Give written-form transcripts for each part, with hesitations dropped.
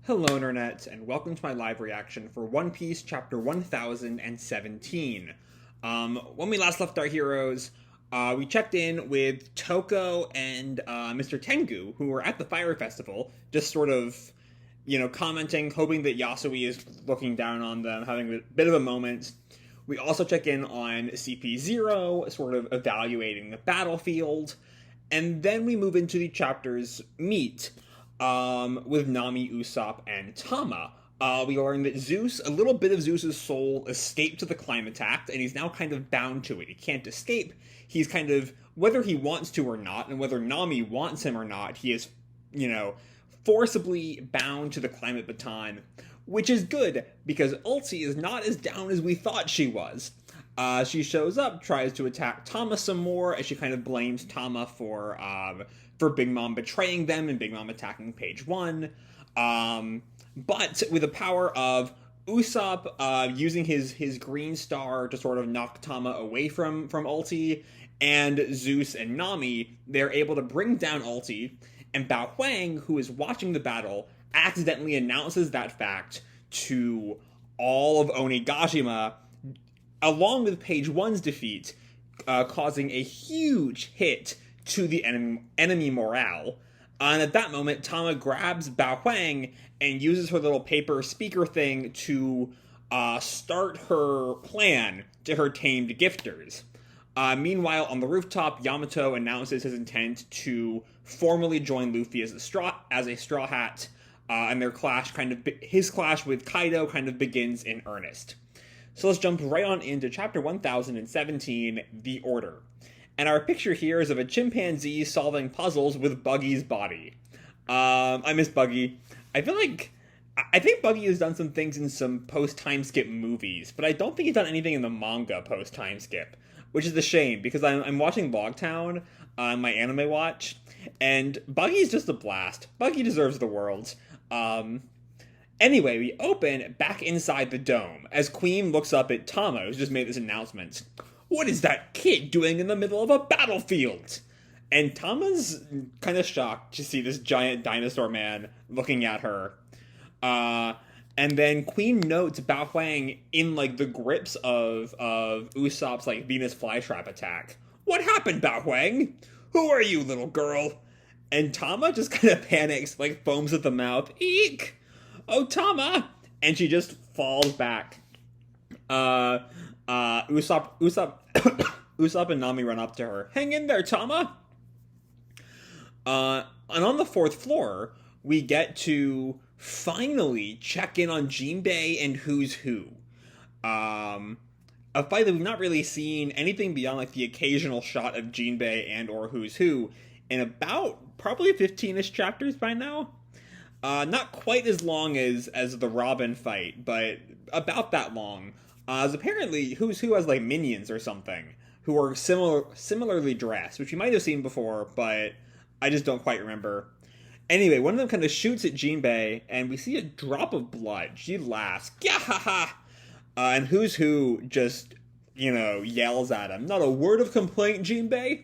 Hello Internet, and welcome to my live reaction for One Piece Chapter 1017. When we last left our heroes, we checked in with Toko and Mr. Tengu, who were at the Fire Festival, just sort of, commenting, hoping that Yasui is looking down on them, having a bit of a moment. We also check in on CP0, sort of evaluating the battlefield, and then we move into the chapter's meat, with Nami, Usopp, and Tama. We learn that a little bit of Zeus's soul escaped to the Climax, and he's now kind of bound to it. He can't escape. He's kind of, whether he wants to or not, and whether Nami wants him or not, he is, forcibly bound to the climate baton, which is good, because Ulti is not as down as we thought she was. She shows up, tries to attack Tama some more, as she kind of blames Tama for Big Mom betraying them and Big Mom attacking Page 1. But with the power of Usopp using his green star to sort of knock Tama away from Ulti, and Zeus and Nami, they're able to bring down Ulti, and Bao Huang, who is watching the battle, accidentally announces that fact to all of Onigashima, along with Page 1's defeat, causing a huge hit to the enemy morale. And at that moment, Tama grabs Bao Huang and uses her little paper speaker thing to start her plan to her tamed gifters. Meanwhile, on the rooftop, Yamato announces his intent to formally join Luffy as a Straw Hat, and his clash with Kaido kind of begins in earnest. So let's jump right on into Chapter 1017, The Order. And our picture here is of a chimpanzee solving puzzles with Buggy's body. I miss Buggy. I think Buggy has done some things in some post-time skip movies, but I don't think he's done anything in the manga post-time skip, which is a shame, because I'm watching Logtown on my anime watch, and Buggy's just a blast. Buggy deserves the world. Anyway, we open back inside the dome, as Queen looks up at Tama, who's just made this announcement. What is that kid doing in the middle of a battlefield? And Tama's kind of shocked to see this giant dinosaur man looking at her. And then Queen notes Bao Huang in, the grips of Usopp's, Venus flytrap attack. What happened, Bao Huang? Who are you, little girl? And Tama just kind of panics, foams at the mouth. Eek! Oh, Tama! And she just falls back. Usopp and Nami run up to her. Hang in there, Tama! And on the fourth floor, we get to finally check in on Jimbei and Who's Who. A fight that we've not really seen anything beyond, the occasional shot of Jimbei and or Who's Who in about probably 15-ish chapters by now. Not quite as long as the Robin fight, but about that long. As apparently Who's Who has minions or something who are similarly dressed, which we might have seen before, but I just don't quite remember. Anyway, one of them kind of shoots at Jinbei, and we see a drop of blood. She laughs, Gyahaha! And Who's Who just, yells at him. Not a word of complaint, Jinbei.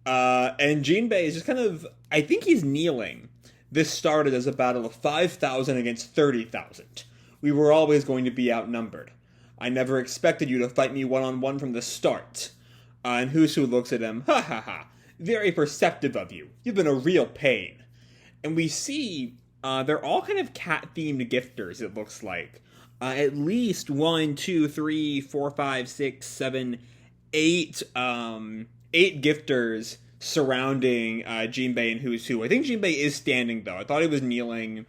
And Jinbei is just kind of, I think he's kneeling. This started as a battle of 5,000 against 30,000. We were always going to be outnumbered. I never expected you to fight me one-on-one from the start. And Who's Who looks at him. Ha ha ha. Very perceptive of you. You've been a real pain. And we see they're all kind of cat-themed gifters, it looks like. At least 1, 2, 3, 4, 5, 6, 7, 8 gifters surrounding Jinbei and Who's Who. I think Jinbei is standing, though. I thought he was kneeling.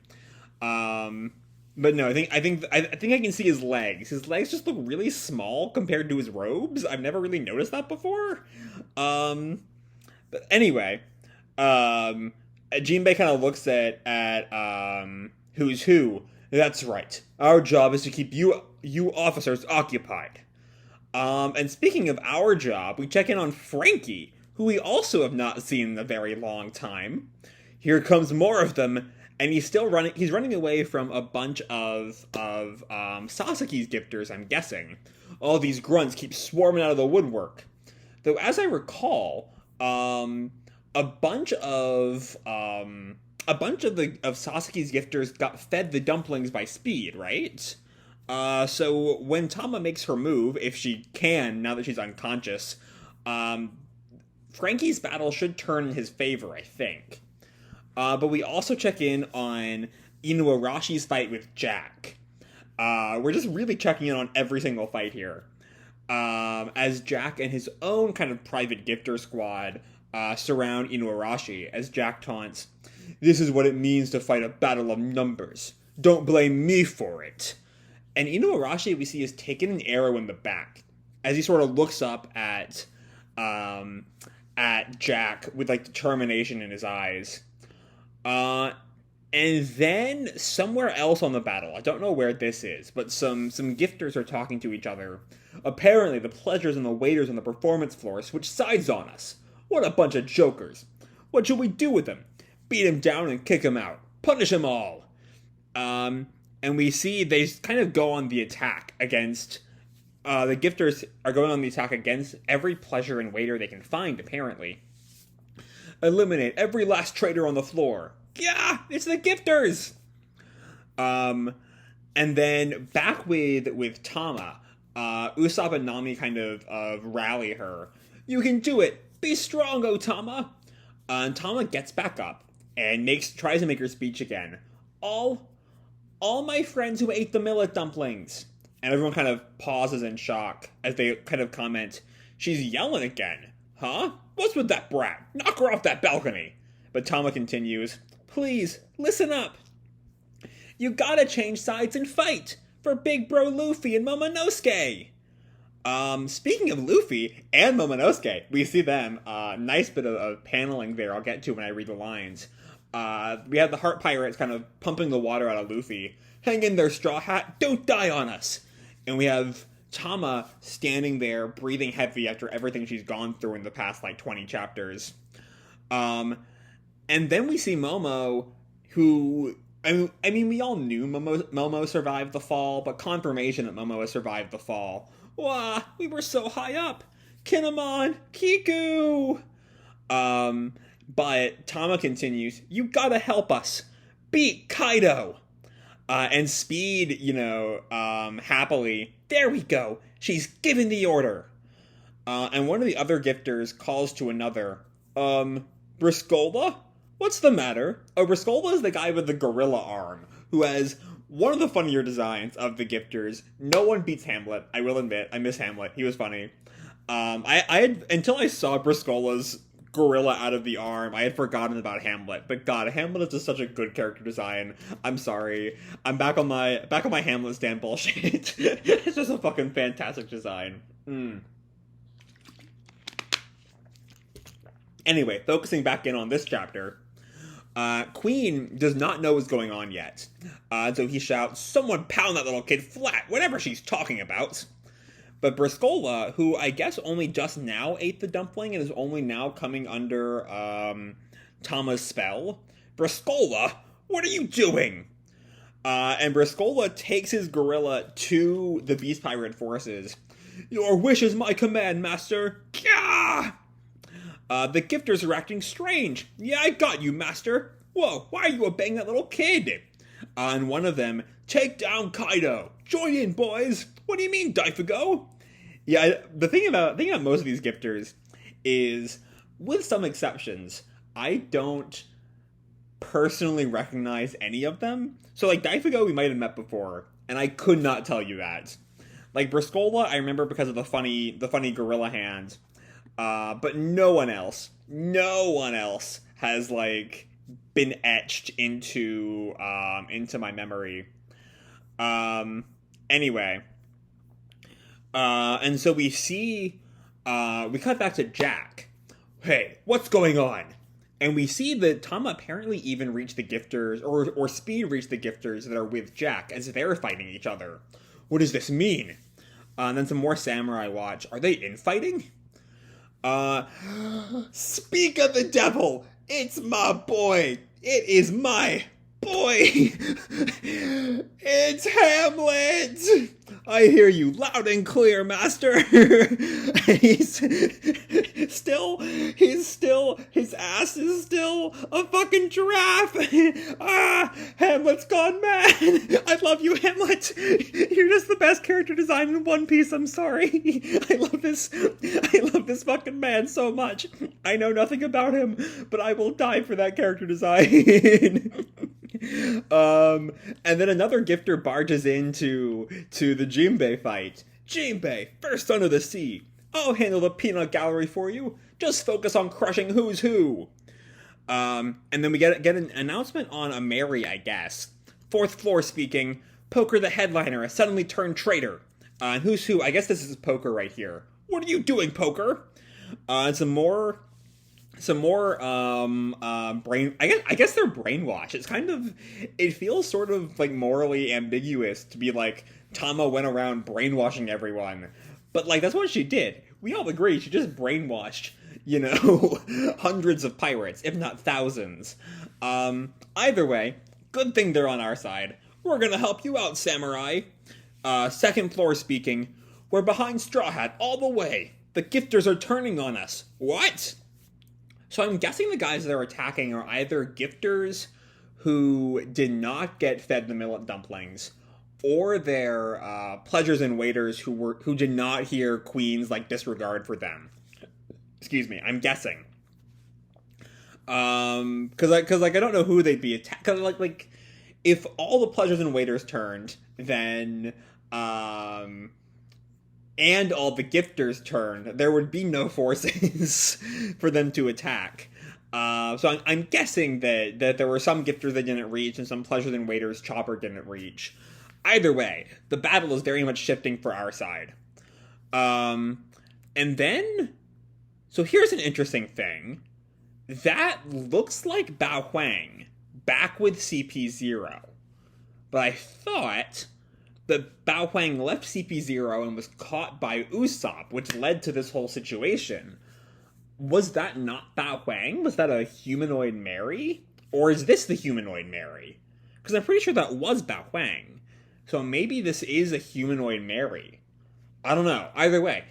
But no, I think I can see his legs. His legs just look really small compared to his robes. I've never really noticed that before. But anyway, Jinbei kind of looks at Who's Who. That's right. Our job is to keep you officers occupied. And speaking of our job, we check in on Frankie, who we also have not seen in a very long time. Here comes more of them. And he's still running. He's running away from a bunch of Sasaki's gifters, I'm guessing. All these grunts keep swarming out of the woodwork. Though, as I recall, a bunch of a bunch of Sasuke's gifters got fed the dumplings by Speed, right? So when Tama makes her move, if she can, now that she's unconscious, Frankie's battle should turn in his favor, I think. But we also check in on Inuarashi's fight with Jack. We're just really checking in on every single fight here. As Jack and his own kind of private gifter squad surround Inuarashi, as Jack taunts, "This is what it means to fight a battle of numbers. Don't blame me for it." And Inuarashi, we see, is taking an arrow in the back, as he sort of looks up at Jack with, like, determination in his eyes. And then, somewhere else on the battle, I don't know where this is, but some gifters are talking to each other. Apparently, the pleasures and the waiters on the performance floor switch sides on us. What a bunch of jokers. What should we do with them? Beat him down and kick him out. Punish them all. And we see they kind of go on the attack against... the gifters are going on the attack against every pleasure and waiter they can find, apparently. Eliminate every last traitor on the floor. Yeah, it's the gifters! And then back with Tama, Usopp and Nami kind of rally her. "You can do it! Be strong, O Tama!" And Tama gets back up and tries to make her speech again. All my friends who ate the millet dumplings." And everyone kind of pauses in shock as they kind of comment, "She's yelling again. Huh? What's with that brat? Knock her off that balcony." But Tama continues, "Please, listen up. You gotta change sides and fight for Big Bro Luffy and Momonosuke." Speaking of Luffy and Momonosuke, we see them. Nice bit of paneling there I'll get to when I read the lines. We have the Heart Pirates kind of pumping the water out of Luffy. "Hang in there, Straw Hat. Don't die on us." And we have Tama standing there, breathing heavy after everything she's gone through in the past, 20 chapters. And then we see Momo, who... I mean, we all knew Momo survived the fall, but confirmation that Momo has survived the fall. Wah, we were so high up. Kinemon, Kiku! But Tama continues, "You gotta help us. Beat Kaido." And Speed, happily, "There we go. She's given the order." And one of the other gifters calls to another, "Briscola? What's the matter?" Oh, Briscola is the guy with the gorilla arm, who has one of the funnier designs of the gifters. No one beats Hamlet, I will admit. I miss Hamlet. He was funny. Until I saw Briscola's gorilla out of the arm, I had forgotten about Hamlet. But God, Hamlet is just such a good character design. I'm sorry. I'm back on my Hamlet stand bullshit. It's just a fucking fantastic design. Anyway, focusing back in on this chapter, Queen does not know what's going on yet. So he shouts, "Someone pound that little kid flat, whatever she's talking about." But Briscola, who I guess only just now ate the dumpling and is only now coming under Tama's spell. "Briscola, what are you doing?" And Briscola takes his gorilla to the Beast Pirate forces. "Your wish is my command, master." Gah! The gifters are acting strange. "Yeah, I got you, master." "Whoa, why are you obeying that little kid?" And one of them, "Take down Kaido. Join in, boys." "What do you mean, Daifugo?" Yeah, the thing about most of these gifters is, with some exceptions, I don't personally recognize any of them. So, Daifugo we might have met before, and I could not tell you that. Briscola, I remember because of the funny gorilla hand. But no one else has, been etched into my memory. Anyway. And so we see, we cut back to Jack. "Hey, what's going on?" And we see that Tama apparently even reached the gifters, or Speed reached the gifters that are with Jack as they're fighting each other. What does this mean? And then some more samurai watch. Are they infighting? Speak of the devil! It's my boy! It is my boy! It's Hamlet! I hear you loud and clear, master. His ass is still a fucking giraffe. Hamlet's gone mad. I love you, Hamlet. You're just the best character design in One Piece. I'm sorry. I love this fucking man so much. I know nothing about him, but I will die for that character design. And then another gifter barges into the Jimbei fight. Jimbei, first son of the sea. I'll handle the peanut gallery for you. Just focus on crushing who's who. And then we get an announcement on a Mary, I guess. Fourth floor speaking. Poker the headliner has suddenly turned traitor. And who's who? I guess this is Poker right here. What are you doing, Poker? Some more brain. I guess they're brainwashed. It feels sort of like morally ambiguous to be like Tama went around brainwashing everyone, but like that's what she did. We all agree she just brainwashed, hundreds of pirates, if not thousands. Either way, good thing they're on our side. We're gonna help you out, samurai. Second floor speaking. We're behind Straw Hat all the way. The gifters are turning on us. What? So I'm guessing the guys that are attacking are either gifters who did not get fed the millet dumplings, or they're pleasures and waiters who did not hear Queen's disregard for them. Excuse me, I'm guessing. Because I don't know who they'd be attacking. Like if all the pleasures and waiters turned, then and all the gifters turned, there would be no forces for them to attack. So I'm guessing that there were some gifters that didn't reach, and some pleasures and waiters Chopper didn't reach. Either way, the battle is very much shifting for our side. And then, so here's an interesting thing. That looks like Bao Huang, back with CP0. But I thought that Bao Huang left CP0 and was caught by Usopp, which led to this whole situation. Was that not Bao Huang? Was that a humanoid Mary? Or is this the humanoid Mary? Because I'm pretty sure that was Bao Huang. So maybe this is a humanoid Mary. I don't know. Either way,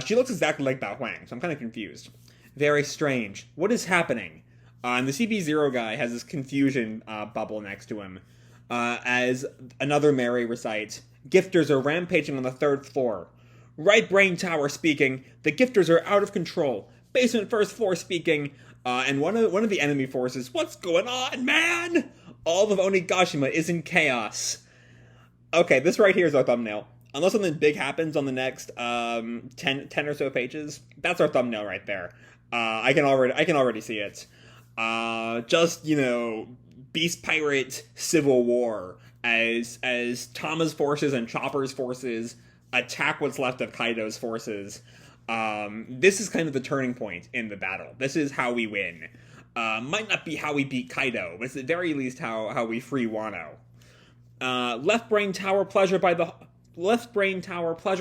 she looks exactly like Bao Huang, so I'm kind of confused. Very strange. What is happening? And the CP0 guy has this confusion bubble next to him. As another Mary recites, gifters are rampaging on the third floor. Right brain tower speaking, the gifters are out of control. Basement first floor speaking, and one of the enemy forces, what's going on, man? All of Onigashima is in chaos. Okay, this right here is our thumbnail. Unless something big happens on the next 10 or so pages, that's our thumbnail right there. I can already see it. Beast Pirate Civil War as Tama's forces and Chopper's forces attack what's left of Kaido's forces. This is kind of the turning point in the battle. This is how we win. Might not be how we beat Kaido, but it's at the very least how we free Wano. Left brain tower pleasure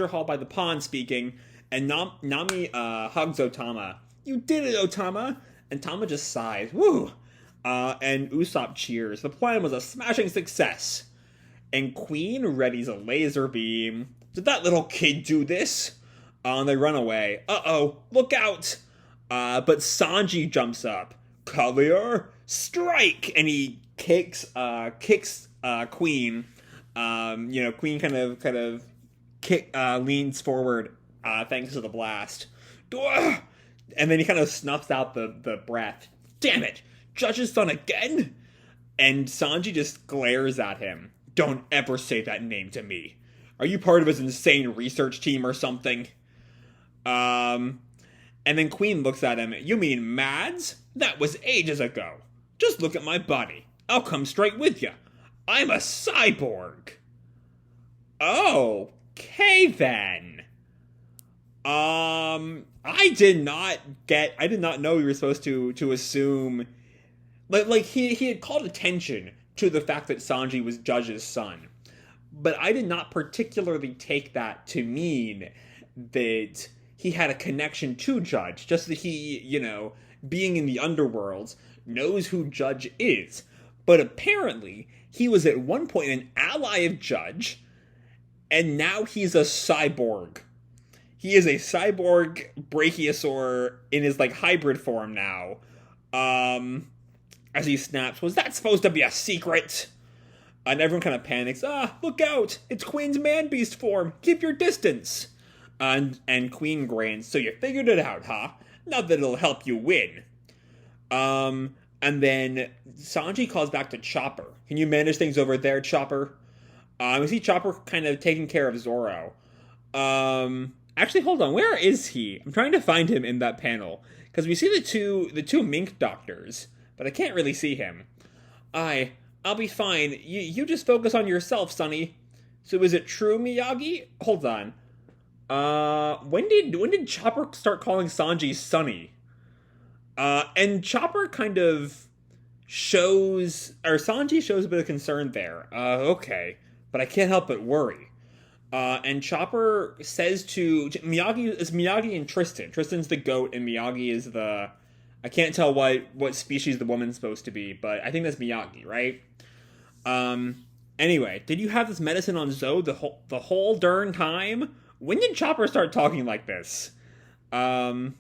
hall by the pond speaking, and Nami hugs Otama. You did it, Otama! And Tama just sighs. Woo! And Usopp cheers. The plan was a smashing success. And Queen readies a laser beam. Did that little kid do this? And they run away. Uh-oh, look out! But Sanji jumps up. Collier, strike! And he kicks Queen. Queen kind of leans forward thanks to the blast. And then he kind of snuffs out the breath. Damn it! Judge's son again? And Sanji just glares at him. Don't ever say that name to me. Are you part of his insane research team or something? And then Queen looks at him. You mean Mads? That was ages ago. Just look at my body. I'll come straight with you. I'm a cyborg. Okay then. I did not know we were supposed to assume. Like he had called attention to the fact that Sanji was Judge's son. But I did not particularly take that to mean that he had a connection to Judge. Just that he, being in the underworld, knows who Judge is. But apparently, he was at one point an ally of Judge, and now he's a cyborg. He is a cyborg brachiosaur in his, like, hybrid form now. As he snaps, was that supposed to be a secret? And everyone kind of panics. Look out! It's Queen's man-beast form! Keep your distance! And Queen grins, so you figured it out, huh? Not that it'll help you win. And then Sanji calls back to Chopper. Can you manage things over there, Chopper? We see Chopper kind of taking care of Zoro. Actually, hold on. Where is he? I'm trying to find him in that panel. Because we see the two mink doctors, but I can't really see him. I'll be fine. You just focus on yourself, Sonny. So is it true, Miyagi? Hold on. When did Chopper start calling Sanji Sonny? And Chopper kind of Sanji shows a bit of concern there. Okay. But I can't help but worry. And Chopper says to Miyagi and Tristan. Tristan's the goat, and Miyagi is the... I can't tell what species the woman's supposed to be, but I think that's Miyagi, right? Anyway, did you have this medicine on Zoe the whole darn time? When did Chopper start talking like this? Oh,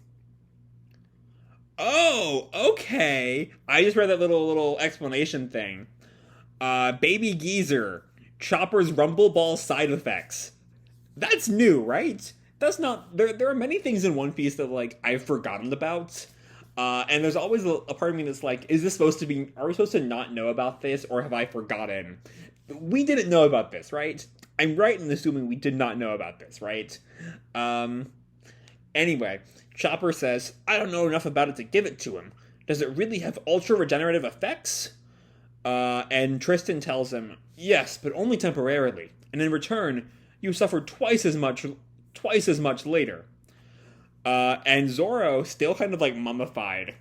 okay. I just read that little explanation thing. Baby Geezer. Chopper's Rumble Ball side effects. That's new, right? That's not... There are many things in One Piece that, like, I've forgotten about. And there's always a part of me that's like, is this supposed to be... Are we supposed to not know about this, or have I forgotten? We didn't know about this, right? I'm right in assuming we did not know about this, right? Anyway, Chopper says, I don't know enough about it to give it to him. Does it really have ultra-regenerative effects? And Tristan tells him, yes, but only temporarily. And in return, you suffer twice as much later. And Zoro, still kind of like mummified.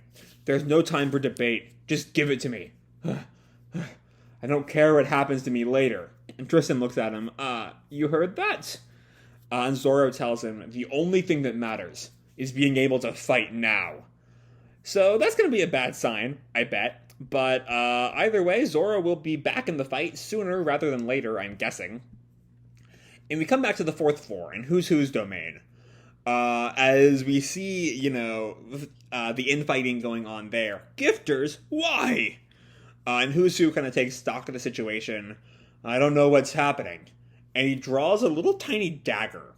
There's no time for debate. Just give it to me. I don't care what happens to me later. And Tristan looks at him. You heard that? And Zoro tells him, the only thing that matters is being able to fight now. So that's going to be a bad sign, I bet. But either way, Zoro will be back in the fight sooner rather than later, I'm guessing. And we come back to the fourth floor in Who's Who's domain. As we see, the infighting going on there. Gifters? Why? And Who's Who kind of takes stock of the situation. I don't know what's happening. And he draws a little tiny dagger.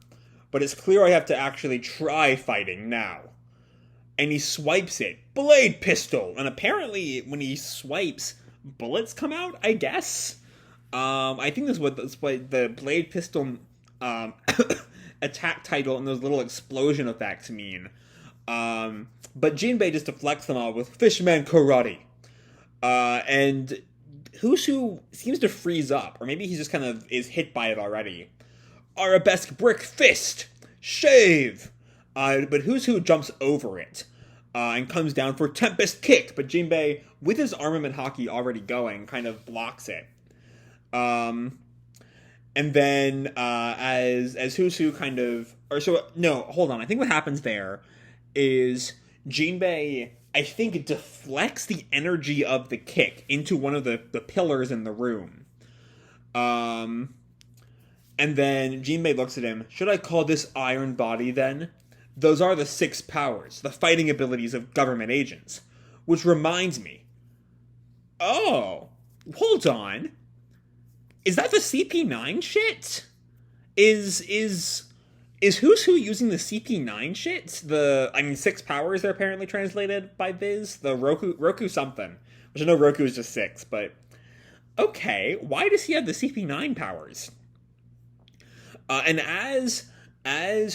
But it's clear I have to actually try fighting now. And he swipes it. Blade pistol! And apparently, when he swipes, bullets come out, I guess? I think that's what the blade pistol attack title and those little explosion effects mean. But Jinbei just deflects them all with Fishman Karate. And Who's Who seems to freeze up, or maybe he just kind of is hit by it already. Arabesque brick fist! Shave! But Who's Who jumps over it. And comes down for Tempest Kick, but Jinbei, with his armament hockey already going, kind of blocks it. And then, as Who's Who kind of... hold on. I think what happens there is Jinbei, I think, deflects the energy of the kick into one of the pillars in the room. And then Jinbei looks at him. Should I call this Iron Body, then? Those are the 6 powers, the fighting abilities of government agents. Which reminds me. Oh, hold on. Is that the CP9 shit? Is Who's Who using the CP9 shit? 6 powers are apparently translated by Viz. The Roku something. Which I know Roku is just 6, but... Okay, why does he have the CP9 powers? And as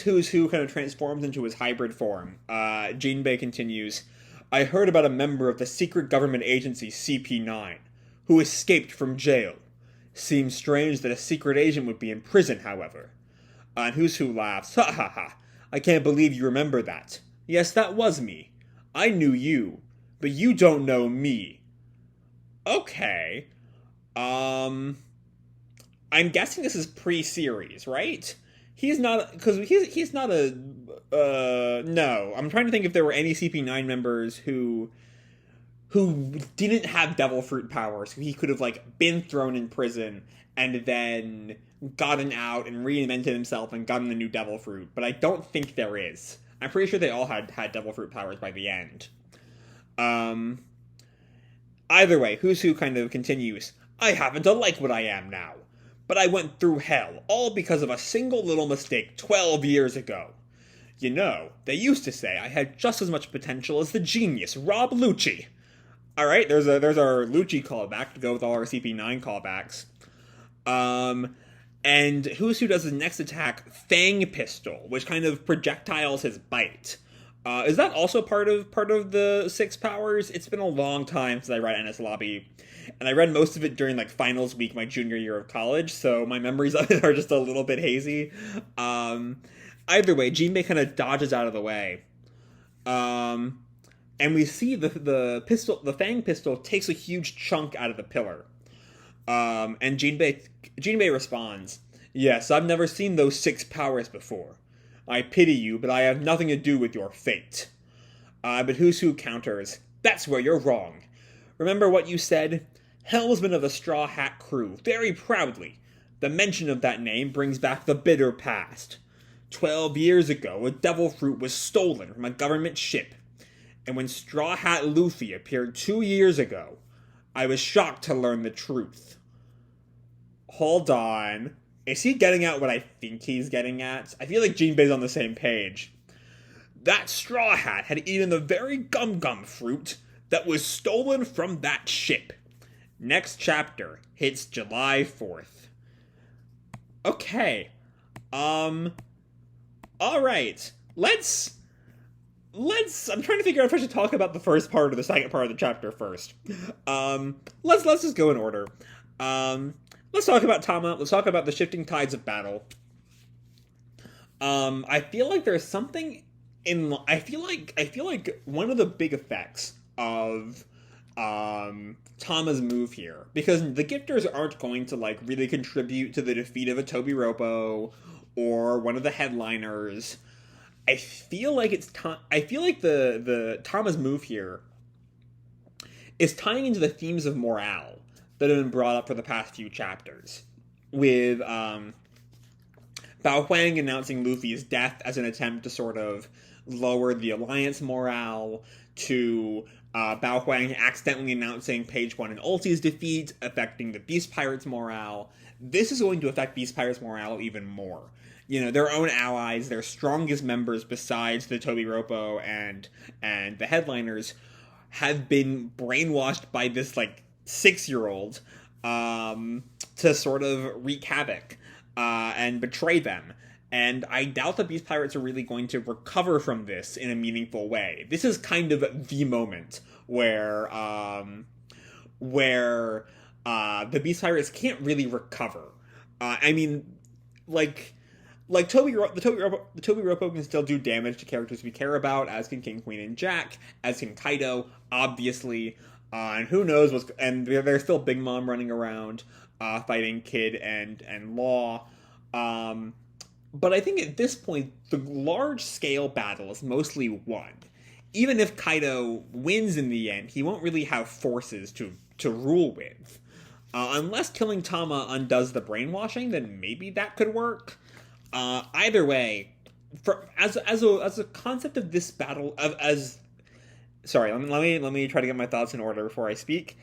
Who's Who kind of transforms into his hybrid form, Jinbei continues, I heard about a member of the secret government agency CP9, who escaped from jail. Seems strange that a secret agent would be in prison, however. And Who's Who laughs, ha ha ha, I can't believe you remember that. Yes, that was me. I knew you, but you don't know me. Okay. I'm guessing this is pre-series, right? He's not, because he's not no. I'm trying to think if there were any CP9 members who who didn't have devil fruit powers, who he could have, like, been thrown in prison and then gotten out and reinvented himself and gotten a new devil fruit. But I don't think there is. I'm pretty sure they all had devil fruit powers by the end. Either way, Who's Who kind of continues. I happen to like what I am now. But I went through hell, all because of a single little mistake 12 years ago. You know, they used to say I had just as much potential as the genius Rob Lucci. Alright, there's our Lucci callback to go with all our CP9 callbacks. And Who's Who does his next attack, Fang Pistol, which kind of projectiles his bite. Is that also part of the 6 powers? It's been a long time since I read NS Lobby, and I read most of it during, like, finals week my junior year of college, so my memories of it are just a little bit hazy. Either way, Jimbei kind of dodges out of the way. And we see the Fang Pistol takes a huge chunk out of the pillar. And Jimbei responds, yes, I've never seen those 6 powers before. I pity you, but I have nothing to do with your fate. But Who's Who counters, that's where you're wrong. Remember what you said? Helmsman of the Straw Hat Crew, very proudly. The mention of that name brings back the bitter past. 12 years ago, a devil fruit was stolen from a government ship. And when Straw Hat Luffy appeared 2 years ago, I was shocked to learn the truth. Hold on. Is he getting at what I think he's getting at? I feel like Jinbei's on the same page. That Straw Hat had eaten the very gum-gum fruit that was stolen from that ship. Next chapter hits July 4th. Okay. Alright. Let's... I'm trying to figure out if I should talk about the first part or the second part of the chapter first. Let's just go in order. Let's talk about Tama. Let's talk about the shifting tides of battle. I feel like there's something in... I feel like one of the big effects of Tama's move here, because the gifters aren't going to, like, really contribute to the defeat of a Tobi Roppo or one of the headliners. I feel like the Tama's move here is tying into the themes of morale that have been brought up for the past few chapters, with Bao Huang announcing Luffy's death as an attempt to sort of lower the Alliance morale, to Bao Huang accidentally announcing Page 1 and Ulti's defeat, affecting the Beast Pirates' morale. This is going to affect Beast Pirates' morale even more. You know, their own allies, their strongest members besides the Tobi Roppo and the headliners, have been brainwashed by this, like, 6-year-old to sort of wreak havoc and betray them. And I doubt the Beast Pirates are really going to recover from this in a meaningful way. This is kind of the moment where the Beast Pirates can't really recover. I mean, like the Tobi Roppo can still do damage to characters we care about, as can King, Queen, and Jack, as can Kaido, obviously. And who knows what's... And there's still Big Mom running around, fighting Kid and Law. But I think at this point, the large-scale battle is mostly won. Even if Kaido wins in the end, he won't really have forces to rule with. Unless killing Tama undoes the brainwashing, then maybe that could work. Either way, as a concept of this battle, sorry, let me try to get my thoughts in order before I speak.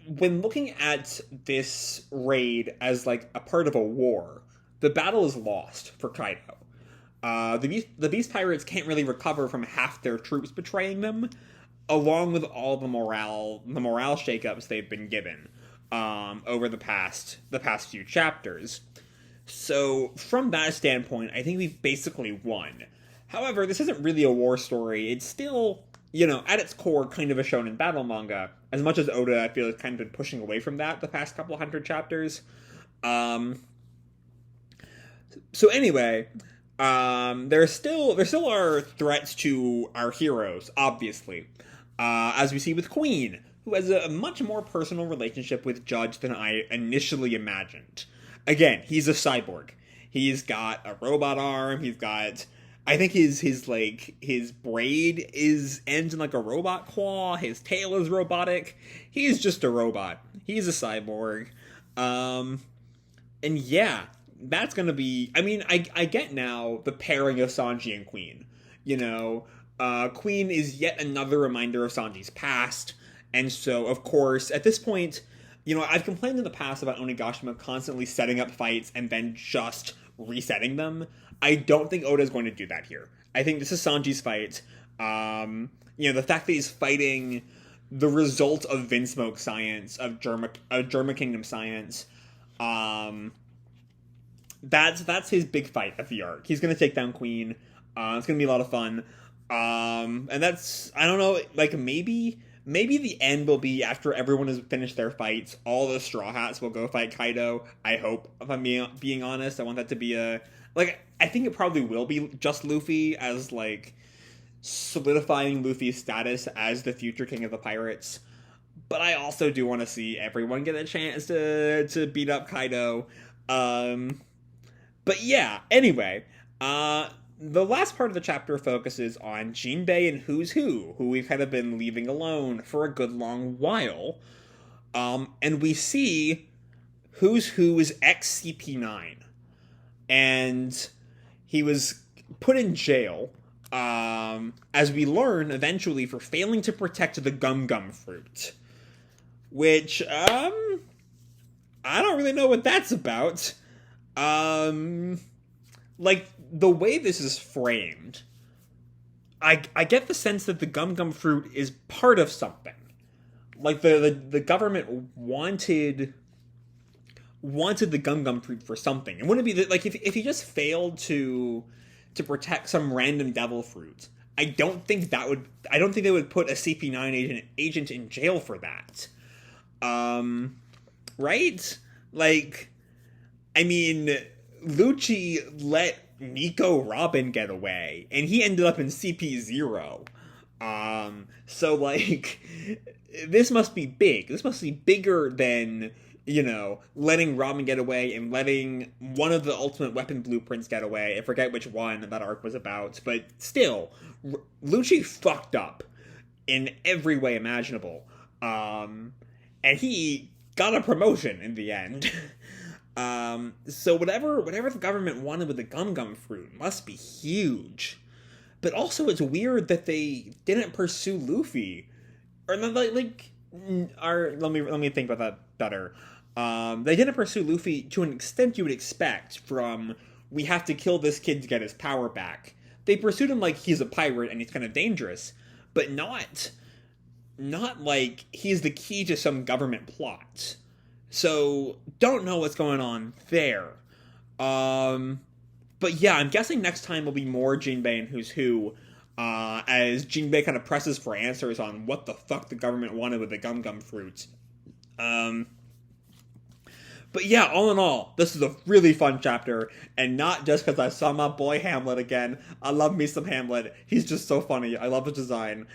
When looking at this raid as, like, a part of a war, the battle is lost for Kaido. The Beast Pirates can't really recover from half their troops betraying them, along with all the morale shakeups they've been given over the past few chapters. So, from that standpoint, I think we've basically won. However, this isn't really a war story. It's still, you know, at its core, kind of a shonen battle manga. As much as Oda, I feel, has kind of been pushing away from that the past couple hundred chapters. So anyway, there still are threats to our heroes, obviously. As we see with Queen, who has a much more personal relationship with Judge than I initially imagined. Again, he's a cyborg. He's got a robot arm, he's got I think his braid ends in like a robot claw. His tail is robotic. He's just a robot. He's a cyborg. And yeah, that's gonna be. I mean, I get now the pairing of Sanji and Queen. You know, Queen is yet another reminder of Sanji's past, and so of course at this point, you know, I've complained in the past about Onigashima constantly setting up fights and then just resetting them. I don't think Oda is going to do that here. I think this is Sanji's fight. You know, the fact that he's fighting the result of Vinsmoke science, of Germa Kingdom science, that's his big fight of the arc. He's gonna take down Queen. It's gonna be a lot of fun. And that's, I don't know, like maybe the end will be after everyone has finished their fights. All the Straw Hats will go fight Kaido. I hope, if I'm being honest. I want that to be I think it probably will be just Luffy as, like, solidifying Luffy's status as the future king of the pirates. But I also do want to see everyone get a chance to beat up Kaido. But yeah, anyway, the last part of the chapter focuses on Jimbei and Who's Who we've kind of been leaving alone for a good long while. And we see Who's Who is ex-CP9. And he was put in jail, as we learn eventually, for failing to protect the gum fruit. Which, I don't really know what that's about. Like, the way this is framed, I get the sense that the gum fruit is part of something. Like, the government wanted the gum fruit for something. It wouldn't be that, like, if he just failed to protect some random devil fruit, I don't think they would put a CP9 agent in jail for that. Right? Like, I mean, Lucci let Nico Robin get away, and he ended up in CP0. So, like, this must be big. This must be bigger than, you know, letting Robin get away and letting one of the ultimate weapon blueprints get away. I forget which one that arc was about, but still, Lucci fucked up in every way imaginable. And he got a promotion in the end. So whatever the government wanted with the gum fruit must be huge. But also it's weird that they didn't pursue Luffy. Or let me think about that better. They didn't pursue Luffy to an extent you would expect from, we have to kill this kid to get his power back. They pursued him like he's a pirate and he's kind of dangerous, but not like he's the key to some government plot. So, don't know what's going on there. But yeah, I'm guessing next time will be more Jinbei and Who's Who, as Jinbei kind of presses for answers on what the fuck the government wanted with the gum fruit. But yeah, all in all, this is a really fun chapter, and not just because I saw my boy Hamlet again. I love me some Hamlet. He's just so funny. I love his design.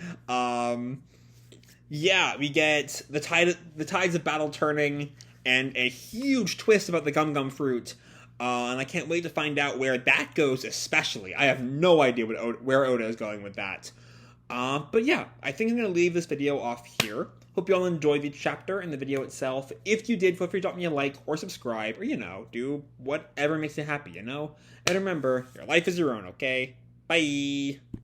Yeah, we get the tides of battle turning, and a huge twist about the gum fruit. And I can't wait to find out where that goes, especially. I have no idea where Oda is going with that. But yeah, I think I'm going to leave this video off here. Hope you all enjoyed the chapter and the video itself. If you did, feel free to drop me a like or subscribe, or, you know, do whatever makes you happy, you know? And remember, your life is your own, okay? Bye!